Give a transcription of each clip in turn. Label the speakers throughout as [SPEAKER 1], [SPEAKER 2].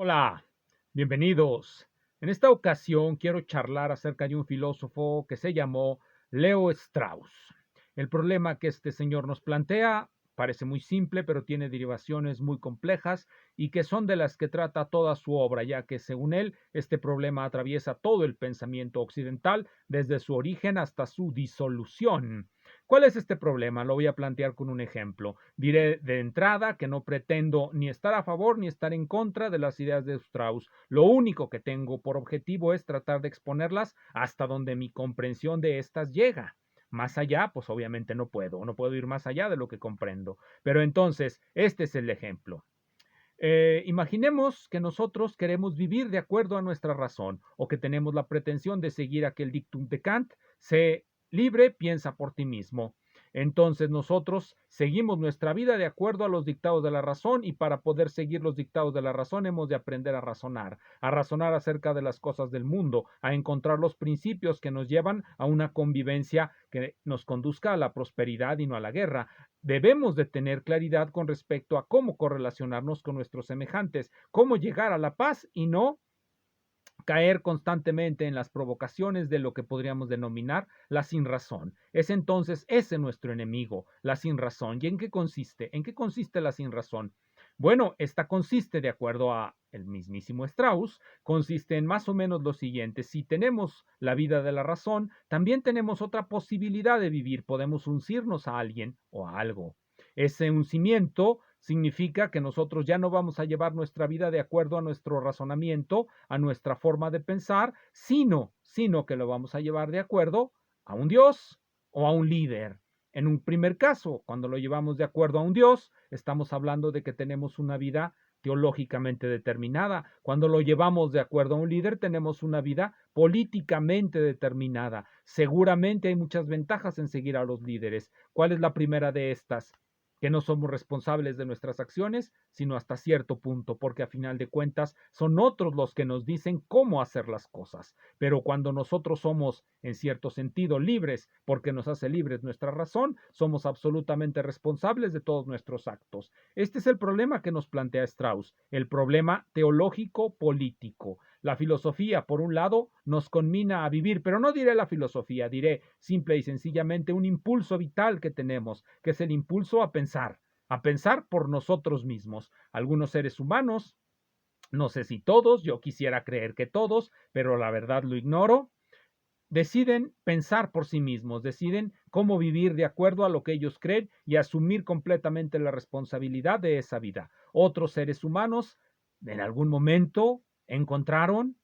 [SPEAKER 1] Hola, bienvenidos. En esta ocasión quiero charlar acerca de un filósofo que se llamó Leo Strauss. El problema que este señor nos plantea parece muy simple, pero tiene derivaciones muy complejas y que son de las que trata toda su obra, ya que según él, este problema atraviesa todo el pensamiento occidental desde su origen hasta su disolución. ¿Cuál es este problema? Lo voy a plantear con un ejemplo. Diré de entrada que no pretendo ni estar a favor ni estar en contra de las ideas de Strauss. Lo único que tengo por objetivo es tratar de exponerlas hasta donde mi comprensión de estas llega. Más allá, pues obviamente no puedo ir más allá de lo que comprendo. Pero entonces, este es el ejemplo. Imaginemos que nosotros queremos vivir de acuerdo a nuestra razón o que tenemos la pretensión de seguir aquel dictum de Kant, sé libre, piensa por ti mismo. Entonces nosotros seguimos nuestra vida de acuerdo a los dictados de la razón y para poder seguir los dictados de la razón hemos de aprender a razonar acerca de las cosas del mundo, a encontrar los principios que nos llevan a una convivencia que nos conduzca a la prosperidad y no a la guerra. Debemos de tener claridad con respecto a cómo correlacionarnos con nuestros semejantes, cómo llegar a la paz y no caer constantemente en las provocaciones de lo que podríamos denominar la sinrazón. Es entonces ese nuestro enemigo, la sinrazón. ¿Y en qué consiste? ¿En qué consiste la sinrazón? Bueno, esta consiste, de acuerdo a el mismísimo Strauss, consiste en más o menos lo siguiente: si tenemos la vida de la razón, también tenemos otra posibilidad de vivir, podemos uncirnos a alguien o a algo. Ese uncimiento significa que nosotros ya no vamos a llevar nuestra vida de acuerdo a nuestro razonamiento, a nuestra forma de pensar, sino que lo vamos a llevar de acuerdo a un Dios o a un líder. En un primer caso, cuando lo llevamos de acuerdo a un Dios, estamos hablando de que tenemos una vida teológicamente determinada. Cuando lo llevamos de acuerdo a un líder, tenemos una vida políticamente determinada. Seguramente hay muchas ventajas en seguir a los líderes. ¿Cuál es la primera de estas? Que no somos responsables de nuestras acciones, sino hasta cierto punto, porque a final de cuentas son otros los que nos dicen cómo hacer las cosas. Pero cuando nosotros somos, en cierto sentido, libres, porque nos hace libres nuestra razón, somos absolutamente responsables de todos nuestros actos. Este es el problema que nos plantea Strauss, el problema teológico-político. La filosofía, por un lado, nos conmina a vivir, pero no diré la filosofía, diré simple y sencillamente un impulso vital que tenemos, que es el impulso a pensar por nosotros mismos. Algunos seres humanos, no sé si todos, yo quisiera creer que todos, pero la verdad lo ignoro, deciden pensar por sí mismos, deciden cómo vivir de acuerdo a lo que ellos creen y asumir completamente la responsabilidad de esa vida. Otros seres humanos en algún momento encontraron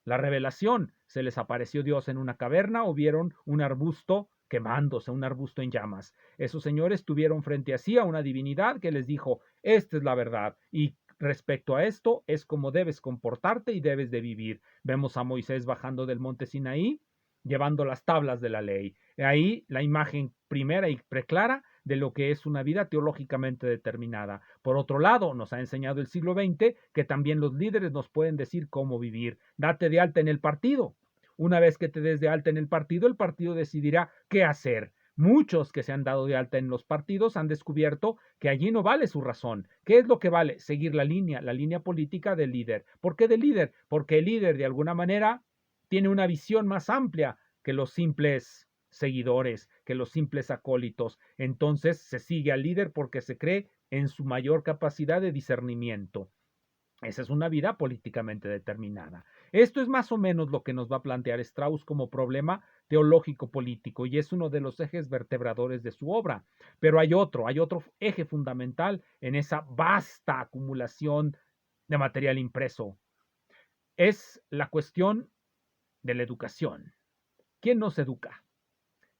[SPEAKER 1] la revelación, se les apareció Dios en una caverna o vieron un arbusto quemándose, un arbusto en llamas. Esos señores tuvieron frente a sí a una divinidad que les dijo: esta es la verdad y respecto a esto es como debes comportarte y debes de vivir. Vemos a Moisés bajando del monte Sinaí llevando las tablas de la ley. Ahí la imagen primera y preclara de lo que es una vida teológicamente determinada. Por otro lado, nos ha enseñado el siglo XX que también los líderes nos pueden decir cómo vivir. Date de alta en el partido. Una vez que te des de alta en el partido decidirá qué hacer. Muchos que se han dado de alta en los partidos han descubierto que allí no vale su razón. ¿Qué es lo que vale? Seguir la línea política del líder. ¿Por qué del líder? Porque el líder de alguna manera tiene una visión más amplia que los simples seguidores, que los simples acólitos. Entonces se sigue al líder porque se cree en su mayor capacidad de discernimiento. Esa es una vida políticamente determinada. Esto es más o menos lo que nos va a plantear Strauss como problema teológico político y es uno de los ejes vertebradores de su obra. Pero hay otro eje fundamental en esa vasta acumulación de material impreso. Es la cuestión de la educación. ¿Quién nos educa?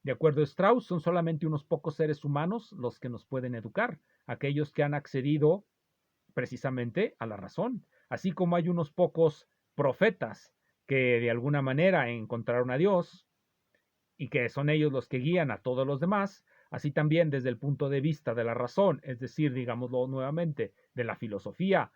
[SPEAKER 1] De acuerdo a Strauss, son solamente unos pocos seres humanos los que nos pueden educar, aquellos que han accedido precisamente a la razón, así como hay unos pocos profetas que de alguna manera encontraron a Dios y que son ellos los que guían a todos los demás, así también desde el punto de vista de la razón, es decir, digámoslo nuevamente, de la filosofía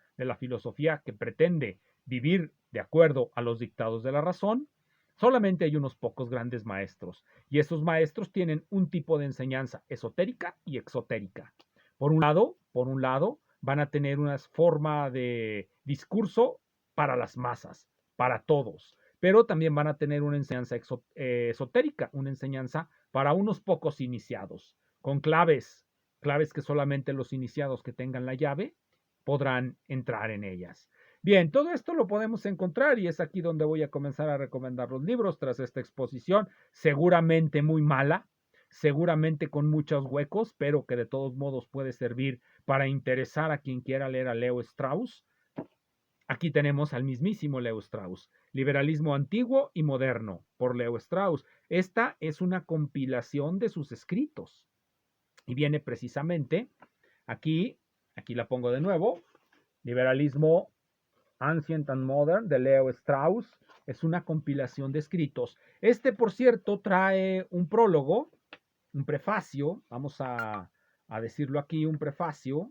[SPEAKER 1] que pretende vivir de acuerdo a los dictados de la razón, solamente hay unos pocos grandes maestros, y esos maestros tienen un tipo de enseñanza esotérica y exotérica. Por un lado, van a tener una forma de discurso para las masas, para todos, pero también van a tener una enseñanza esotérica, una enseñanza para unos pocos iniciados, con claves, claves que solamente los iniciados que tengan la llave podrán entrar en ellas. Bien, todo esto lo podemos encontrar y es aquí donde voy a comenzar a recomendar los libros tras esta exposición, seguramente muy mala, seguramente con muchos huecos, pero que de todos modos puede servir para interesar a quien quiera leer a Leo Strauss. Aquí tenemos al mismísimo Leo Strauss, Liberalismo antiguo y moderno, por Leo Strauss. Esta es una compilación de sus escritos y viene precisamente aquí, aquí la pongo de nuevo, Liberalismo Ancient and Modern de Leo Strauss. Es una compilación de escritos. Este, por cierto, trae un prólogo, un prefacio, vamos a decirlo aquí, un prefacio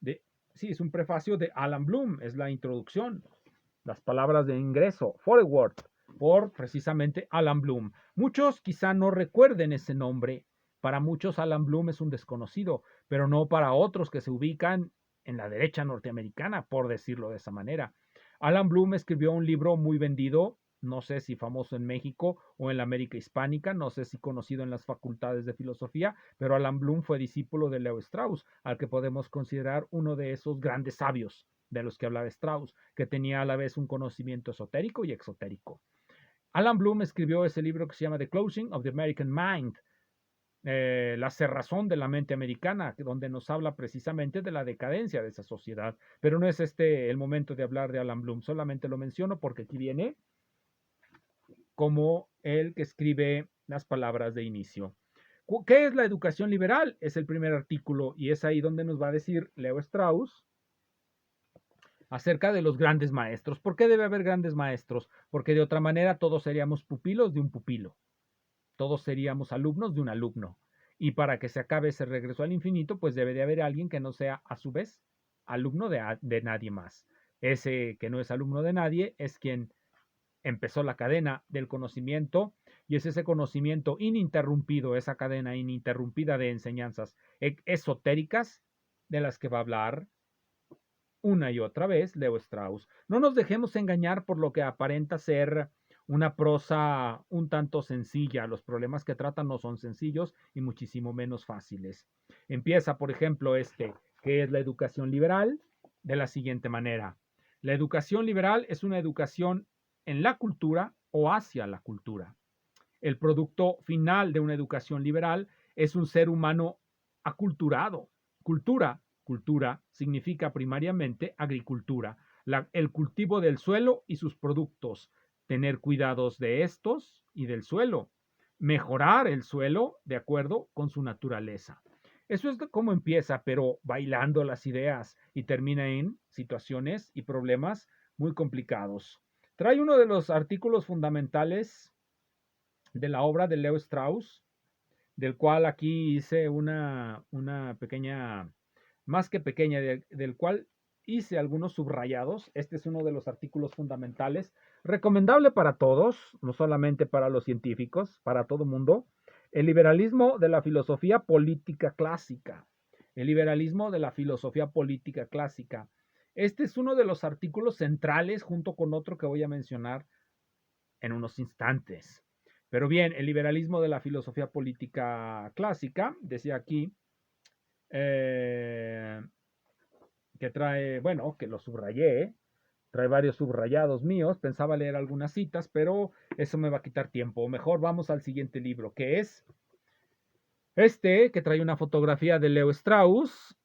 [SPEAKER 1] de, sí, es un prefacio de Alan Bloom, es la introducción, las palabras de ingreso, foreword, por precisamente Alan Bloom. Muchos quizá no recuerden ese nombre, para muchos Alan Bloom es un desconocido, pero no para otros que se ubican en la derecha norteamericana, por decirlo de esa manera. Alan Bloom escribió un libro muy vendido, no sé si famoso en México o en la América hispánica, no sé si conocido en las facultades de filosofía, pero Alan Bloom fue discípulo de Leo Strauss, al que podemos considerar uno de esos grandes sabios de los que hablaba Strauss, que tenía a la vez un conocimiento esotérico y exotérico. Alan Bloom escribió ese libro que se llama The Closing of the American Mind, la cerrazón de la mente americana, donde nos habla precisamente de la decadencia de esa sociedad. Pero no es este el momento de hablar de Alan Bloom, solamente lo menciono porque aquí viene como el que escribe las palabras de inicio. ¿Qué es la educación liberal? Es el primer artículo y es ahí donde nos va a decir Leo Strauss acerca de los grandes maestros. ¿Por qué debe haber grandes maestros? Porque de otra manera todos seríamos pupilos de un pupilo, todos seríamos alumnos de un alumno. Y para que se acabe ese regreso al infinito, pues debe de haber alguien que no sea a su vez alumno de nadie más. Ese que no es alumno de nadie es quien empezó la cadena del conocimiento y es ese conocimiento ininterrumpido, esa cadena ininterrumpida de enseñanzas esotéricas de las que va a hablar una y otra vez Leo Strauss. No nos dejemos engañar por lo que aparenta ser una prosa un tanto sencilla. Los problemas que tratan no son sencillos y muchísimo menos fáciles. Empieza, por ejemplo, que es la educación liberal, de la siguiente manera. La educación liberal es una educación en la cultura o hacia la cultura. El producto final de una educación liberal es un ser humano aculturado. Cultura significa primariamente agricultura, el cultivo del suelo y sus productos, tener cuidados de estos y del suelo, mejorar el suelo de acuerdo con su naturaleza. Eso es como empieza, pero bailando las ideas y termina en situaciones y problemas muy complicados. Trae uno de los artículos fundamentales de la obra de Leo Strauss, del cual aquí hice una pequeña, más que pequeña, del cual hice algunos subrayados. Este es uno de los artículos fundamentales, recomendable para todos, no solamente para los científicos, para todo mundo. El liberalismo de la filosofía política clásica. El liberalismo de la filosofía política clásica. Este es uno de los artículos centrales junto con otro que voy a mencionar en unos instantes. Pero bien, el liberalismo de la filosofía política clásica, decía aquí, eh, que trae, bueno, que lo subrayé, trae varios subrayados míos, pensaba leer algunas citas, pero eso me va a quitar tiempo. Mejor vamos al siguiente libro, que es que trae una fotografía de Leo Strauss,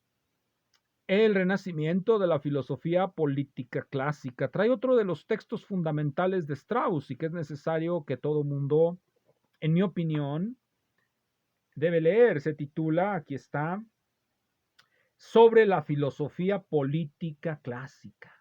[SPEAKER 1] El renacimiento de la filosofía política clásica. Trae otro de los textos fundamentales de Strauss y que es necesario que todo mundo, en mi opinión, debe leer. Se titula, aquí está, Sobre la filosofía política clásica.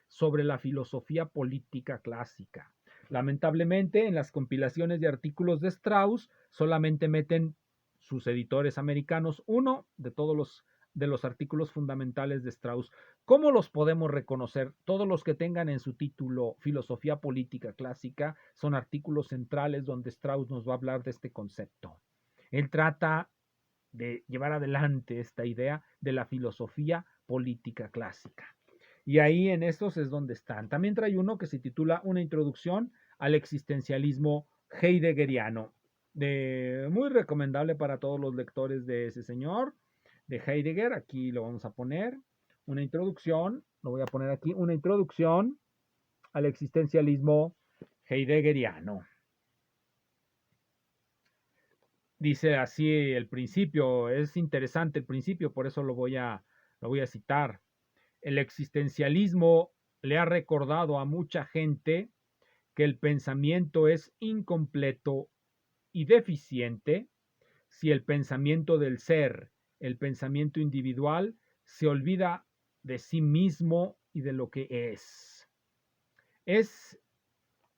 [SPEAKER 1] Sobre la filosofía política clásica. Lamentablemente, en las compilaciones de artículos de Strauss solamente meten sus editores americanos uno de los artículos fundamentales de Strauss. ¿Cómo los podemos reconocer? Todos los que tengan en su título Filosofía Política Clásica son artículos centrales donde Strauss nos va a hablar de este concepto. Él trata de llevar adelante esta idea de la filosofía política clásica. Y ahí en estos es donde están. También trae uno que se titula Una introducción al existencialismo heideggeriano. Muy recomendable para todos los lectores de ese señor, de Heidegger. Aquí lo vamos a poner. Una introducción, lo voy a poner aquí, una introducción al existencialismo heideggeriano. Dice así el principio, es interesante el principio, por eso lo voy a citar. El existencialismo le ha recordado a mucha gente que el pensamiento es incompleto y deficiente si el pensamiento del ser, el pensamiento individual, se olvida de sí mismo y de lo que es. Es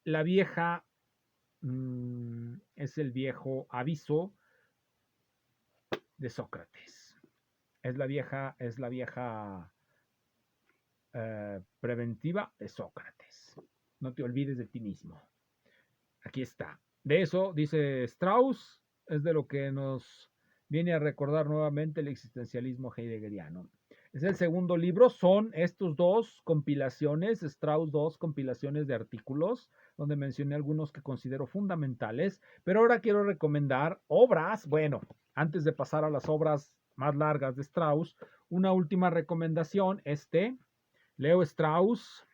[SPEAKER 1] la vieja, es el viejo aviso de Sócrates. Es la vieja preventiva de Sócrates. No te olvides de ti mismo. Aquí está. De eso, dice Strauss, es de lo que nos viene a recordar nuevamente el existencialismo heideggeriano. Es el segundo libro, son estos dos compilaciones, Strauss dos compilaciones de artículos, donde mencioné algunos que considero fundamentales, pero ahora quiero recomendar obras, bueno, antes de pasar a las obras más largas de Strauss, una última recomendación, Leo Strauss,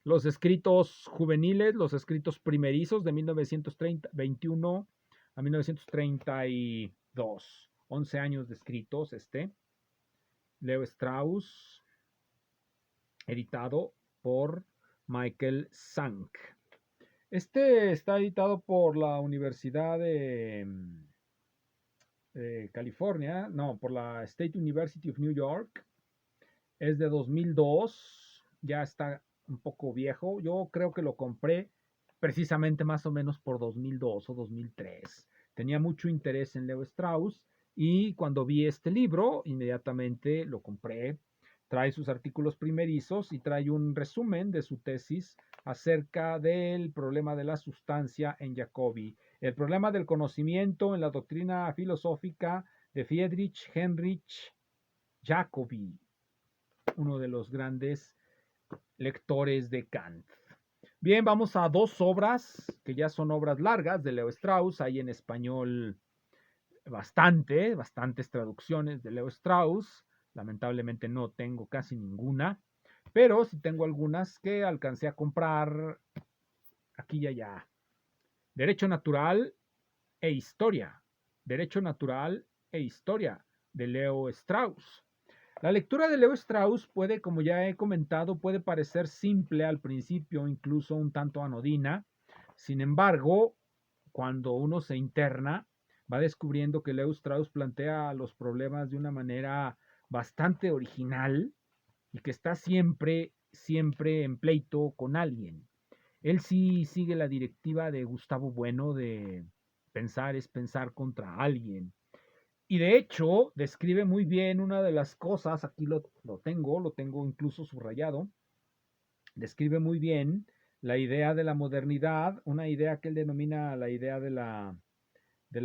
[SPEAKER 1] los escritos juveniles, los escritos primerizos de 1921 a 1932. 11 años de escritos, Leo Strauss, editado por Michael Sank. Está editado por la Universidad de California, no, por la State University of New York. Es de 2002, ya está un poco viejo. Yo creo que lo compré precisamente más o menos por 2002 o 2003. Tenía mucho interés en Leo Strauss y cuando vi este libro, inmediatamente lo compré. Trae sus artículos primerizos y trae un resumen de su tesis acerca del problema de la sustancia en Jacobi, el problema del conocimiento en la doctrina filosófica de Friedrich Heinrich Jacobi, uno de los grandes lectores de Kant. Bien, vamos a dos obras que ya son obras largas de Leo Strauss. Hay en español bastantes traducciones de Leo Strauss. Lamentablemente no tengo casi ninguna, pero sí tengo algunas que alcancé a comprar aquí y allá. Derecho natural e historia. Derecho natural e historia de Leo Strauss. La lectura de Leo Strauss puede, como ya he comentado, puede parecer simple al principio, incluso un tanto anodina. Sin embargo, cuando uno se interna, va descubriendo que Leo Strauss plantea los problemas de una manera bastante original y que está siempre en pleito con alguien. Él sí sigue la directiva de Gustavo Bueno de pensar es pensar contra alguien. Y de hecho, describe muy bien una de las cosas, aquí lo tengo incluso subrayado, describe muy bien la idea de la modernidad, una idea que él denomina la idea de la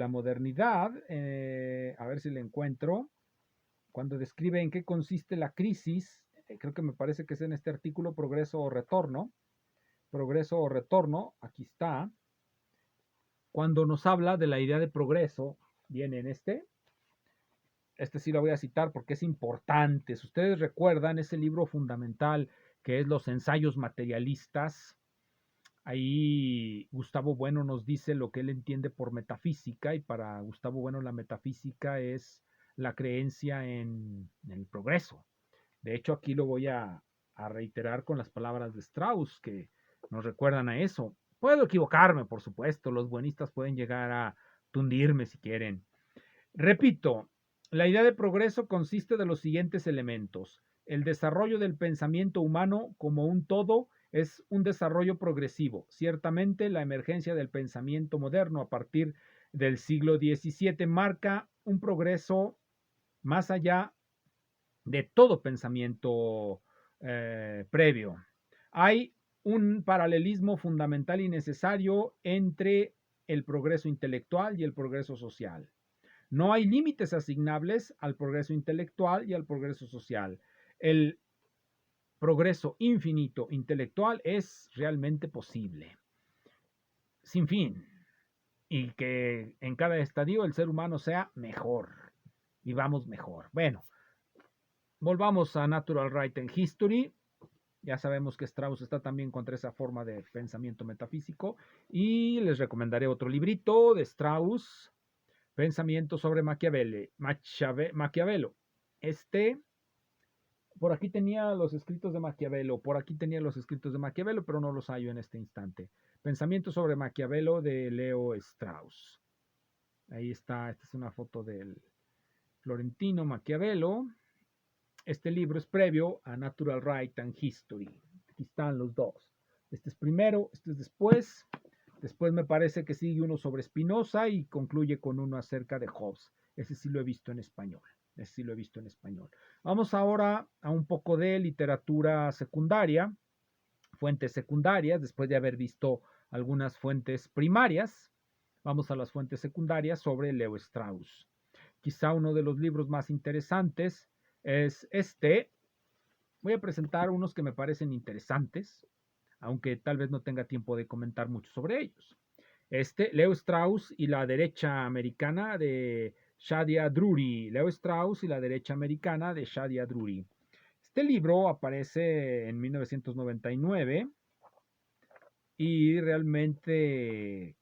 [SPEAKER 1] modernidad, a ver si la encuentro, cuando describe en qué consiste la crisis, creo que me parece que es en este artículo Progreso o Retorno, aquí está, cuando nos habla de la idea de progreso, viene en sí lo voy a citar porque es importante. Si ustedes recuerdan ese libro fundamental que es Los ensayos materialistas, ahí Gustavo Bueno nos dice lo que él entiende por metafísica y para Gustavo Bueno la metafísica es la creencia en el progreso. De hecho, aquí lo voy a reiterar con las palabras de Strauss que nos recuerdan a eso. Puedo equivocarme, por supuesto, los buenistas pueden llegar a tundirme si quieren. Repito, la idea de progreso consiste de los siguientes elementos. El desarrollo del pensamiento humano como un todo es un desarrollo progresivo. Ciertamente, la emergencia del pensamiento moderno a partir del siglo XVII marca un progreso más allá de todo pensamiento previo. Hay un paralelismo fundamental y necesario entre el progreso intelectual y el progreso social. No hay límites asignables al progreso intelectual y al progreso social. el progreso infinito intelectual es realmente posible, sin fin, y que en cada estadio el ser humano sea mejor, vivamos mejor. Bueno, volvamos a Natural Right and History. Ya sabemos que Strauss está también contra esa forma de pensamiento metafísico y les recomendaré otro librito de Strauss, Pensamiento sobre Maquiavelo. Por aquí tenía los escritos de Maquiavelo, pero no los hallo en este instante. Pensamiento sobre Maquiavelo de Leo Strauss. Ahí está, esta es una foto del florentino Maquiavelo. Este libro es previo a Natural Right and History. Aquí están los dos. Este es primero, este es después. Después me parece que sigue uno sobre Spinoza y concluye con uno acerca de Hobbes. Ese sí lo he visto en español. Vamos ahora a un poco de literatura secundaria, fuentes secundarias, después de haber visto algunas fuentes primarias. Vamos a las fuentes secundarias sobre Leo Strauss. Quizá uno de los libros más interesantes es este. Voy a presentar unos que me parecen interesantes, aunque tal vez no tenga tiempo de comentar mucho sobre ellos. Leo Strauss y la derecha americana de Shadia Drury. Leo Strauss y la derecha americana de Shadia Drury. Este libro aparece en 1999 y realmente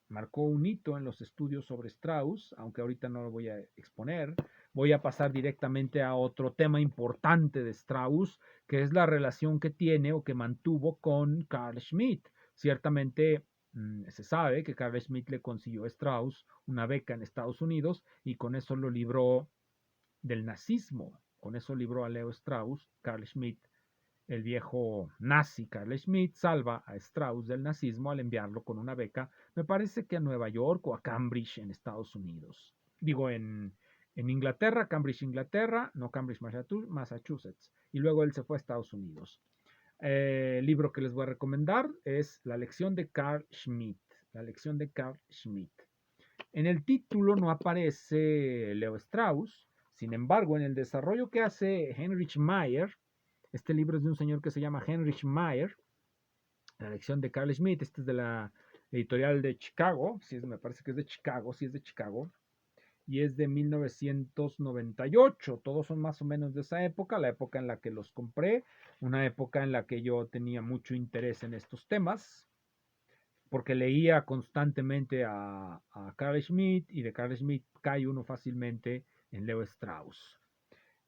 [SPEAKER 1] marcó un hito en los estudios sobre Strauss, aunque ahorita no lo voy a exponer. Voy a pasar directamente a otro tema importante de Strauss, que es la relación que tiene o que mantuvo con Carl Schmitt. Ciertamente se sabe que Carl Schmitt le consiguió a Strauss una beca en Estados Unidos y con eso lo libró del nazismo. Con eso libró a Leo Strauss, Carl Schmitt. El viejo nazi Carl Schmitt salva a Strauss del nazismo al enviarlo con una beca, me parece que a Nueva York o a Cambridge en Estados Unidos. Digo, en Inglaterra, Cambridge, Inglaterra, no Cambridge, Massachusetts. Y luego él se fue a Estados Unidos. El libro que les voy a recomendar es La lección de Carl Schmitt. La lección de Carl Schmitt. En el título no aparece Leo Strauss, sin embargo, en el desarrollo que hace Heinrich Mayer, este libro es de un señor que se llama Heinrich Mayer, la lección de Carl Schmitt, este es de la editorial de Chicago, me parece que es de Chicago, sí es de Chicago, y es de 1998, todos son más o menos de esa época, la época en la que los compré, una época en la que yo tenía mucho interés en estos temas, porque leía constantemente a Carl Schmitt y de Carl Schmitt cae uno fácilmente en Leo Strauss.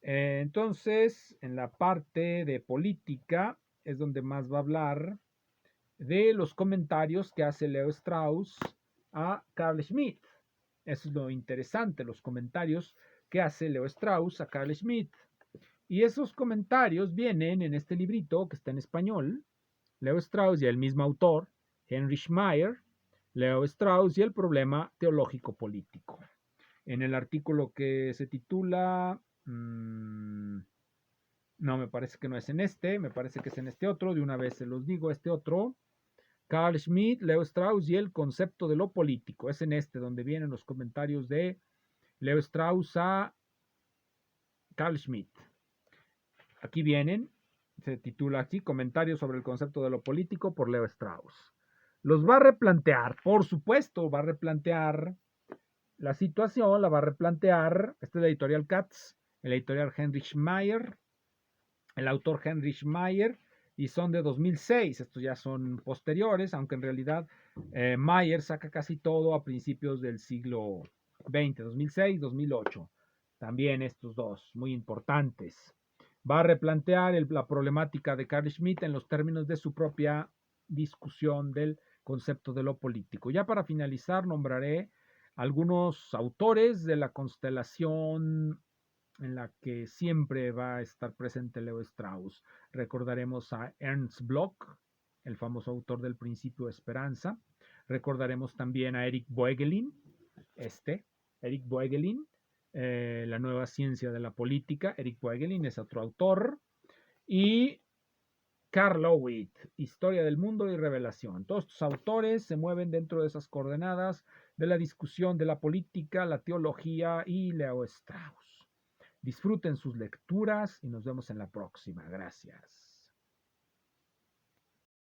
[SPEAKER 1] Entonces, en la parte de política es donde más va a hablar de los comentarios que hace Leo Strauss a Carl Schmitt. Eso es lo interesante, los comentarios que hace Leo Strauss a Carl Schmitt. Y esos comentarios vienen en este librito que está en español, Leo Strauss y el mismo autor, Heinrich Mayer, Leo Strauss y el problema teológico político. En el artículo que se titula no, me parece que no es en este, me parece que es en este otro, de una vez se los digo, este otro, Carl Schmitt, Leo Strauss y el concepto de lo político, es en este donde vienen los comentarios de Leo Strauss a Carl Schmitt. Aquí vienen, se titula aquí, comentarios sobre el concepto de lo político por Leo Strauss. Los va a replantear, por supuesto, va a replantear la situación, la va a replantear, esta es la editorial Katz, el editorial Heinrich Mayer, el autor Heinrich Mayer, y son de 2006, estos ya son posteriores, aunque en realidad Mayer saca casi todo a principios del siglo XX, 2006, 2008, también estos dos, muy importantes. Va a replantear la problemática de Carl Schmitt en los términos de su propia discusión del concepto de lo político. Ya para finalizar, nombraré algunos autores de la constelación en la que siempre va a estar presente Leo Strauss. Recordaremos a Ernst Bloch, el famoso autor del Principio de Esperanza. Recordaremos también a Eric Voegelin, Eric Voegelin, La nueva ciencia de la política. Eric Voegelin es otro autor. Y Karl Lowitt, Historia del Mundo y Revelación. Todos estos autores se mueven dentro de esas coordenadas de la discusión de la política, la teología y Leo Strauss. Disfruten sus lecturas y nos vemos en la próxima. Gracias.